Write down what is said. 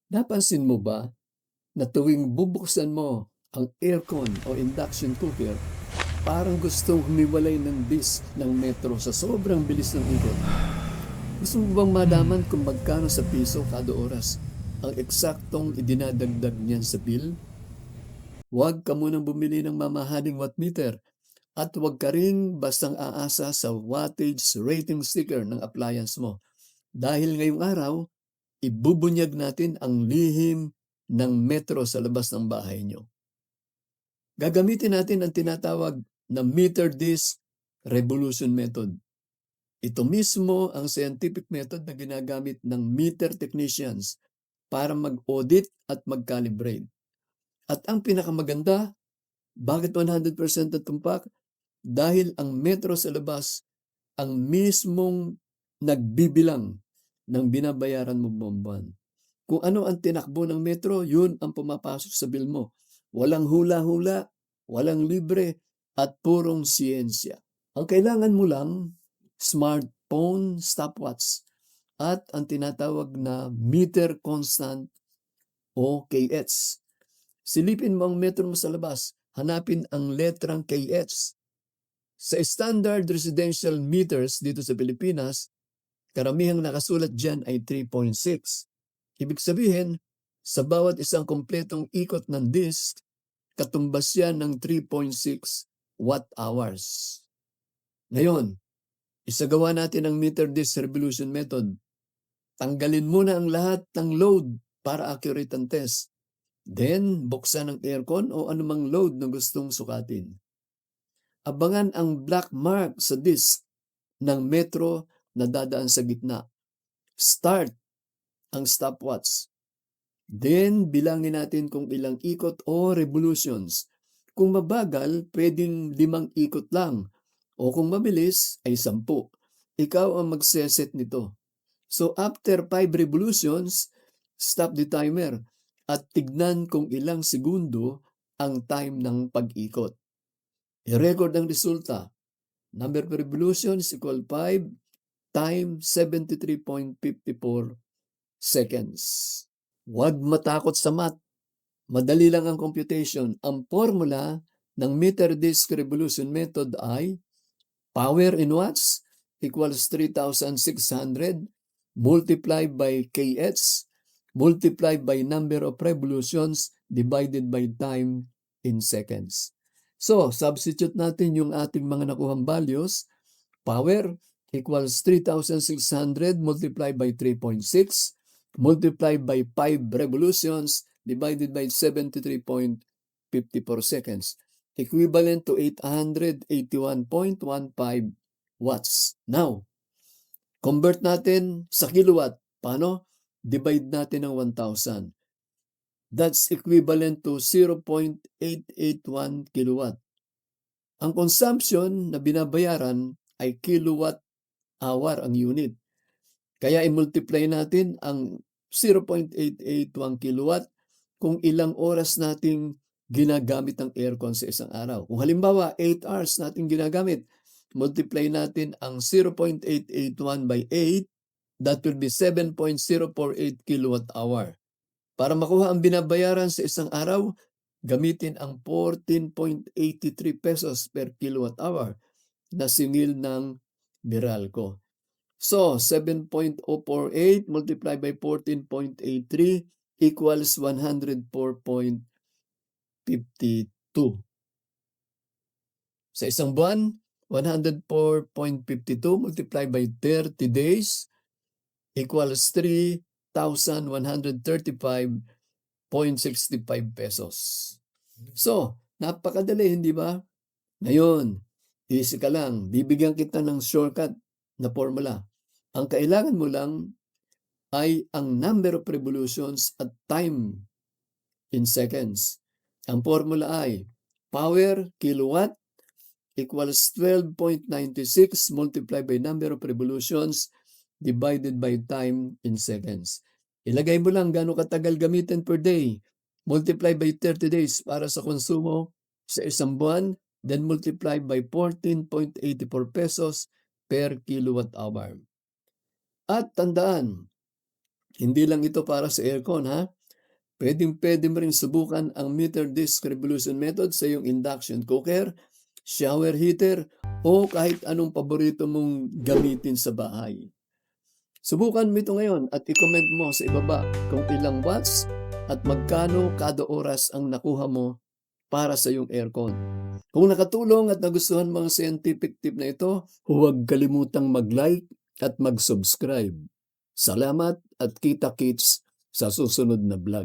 Napansin mo ba na tuwing bubuksan mo ang aircon o induction cooker, parang gustong humiwalay ng disk ng metro sa sobrang bilis ng ikot? Gusto mo bang malaman kung magkano sa piso kada oras ang eksaktong idinadagdag niyan sa bill? Huwag ka munang bumili ng mamahaling wattmeter at huwag ka rin bastang aasa sa wattage rating sticker ng appliance mo. Dahil ngayong araw, ibubunyag natin ang lihim ng metro sa labas ng bahay nyo. Gagamitin natin ang tinatawag na meter disk revolution method. Ito mismo ang scientific method na ginagamit ng meter technicians para mag-audit at mag-calibrate. At ang pinakamaganda, bakit 100% na tumpak? Dahil ang metro sa labas ang mismong nagbibilang ng binabayaran mo buwan. Kung ano ang tinakbo ng metro, yun ang pumapasok sa bill mo. Walang hula-hula, walang libre, at purong siyensya. Ang kailangan mo lang, smartphone stopwatch at ang tinatawag na meter constant o KH. Silipin mo ang metro mo sa labas, hanapin ang letrang KH. Sa standard residential meters dito sa Pilipinas, karamihang nakasulat dyan ay 3.6. Ibig sabihin, sa bawat isang kompletong ikot ng disk, katumbas yan ng 3.6 watt-hours. Ngayon, isagawa natin ang meter disk revolution method. Tanggalin muna ang lahat ng load para accurate ang test. Then, buksan ang aircon o anumang load na gustong sukatin. Abangan ang black mark sa disk ng metro na dadaan sa gitna. Start ang stopwatch. Then, bilangin natin kung ilang ikot o revolutions. Kung mabagal, pwedeng 5 ikot lang. O kung mabilis, ay 10. Ikaw ang magseset nito. So, after 5 revolutions, stop the timer at tignan kung ilang segundo ang time ng pag-ikot. I-record ang resulta. Number of revolutions equal 5 time 73.54 seconds. Huwag matakot sa math. Madali lang ang computation. Ang formula ng meter disk revolution method ay power in watts equals 3,600 multiplied by kh multiplied by number of revolutions divided by time in seconds. So, substitute natin yung ating mga nakuhang values. Power equals 3,600 multiplied by 3.6 multiplied by 5 revolutions divided by 73.54 seconds. Equivalent to 881.15 watts. Now, convert natin sa kilowatt. Paano? Divide natin ng 1,000. That's equivalent to 0.881 kilowatt. Ang consumption na binabayaran ay kilowatt hour ang unit. Kaya i-multiply natin ang 0.881 kilowatt kung ilang oras nating ginagamit ang aircon sa isang araw. Kung halimbawa 8 hours nating ginagamit, multiply natin ang 0.881 by 8, that will be 7.048 kilowatt hour. Para makuha ang binabayaran sa isang araw, gamitin ang 14.83 pesos per kilowatt hour na singil ng Meralco. So, 7.048 multiplied by 14.83 equals 104.52. Sa isang buwan, 104.52 multiplied by 30 days equals 3,135.65 pesos. So, napakadali, hindi ba? Ngayon, easy ka lang. Bibigyan kita ng shortcut na formula. Ang kailangan mo lang ay ang number of revolutions at time in seconds. Ang formula ay power kilowatt equals 12.96 multiplied by number of revolutions divided by time in seconds. Ilagay mo lang gaano katagal gamitin per day. Multiply by 30 days para sa konsumo sa isang buwan, then multiply by 14.84 pesos per kilowatt hour. At tandaan, hindi lang ito para sa aircon ha. Pwedeng-pwede mo rin subukan ang meter disk revolution method sa iyong induction cooker, shower heater, o kahit anong paborito mong gamitin sa bahay. Subukan mo ito ngayon at i-comment mo sa ibaba kung ilang watts at magkano kada oras ang nakuha mo para sa iyong aircon. Kung nakatulong at nagustuhan mo ang scientific tip na ito, huwag kalimutang mag-like at mag-subscribe. Salamat at kita-kits sa susunod na vlog.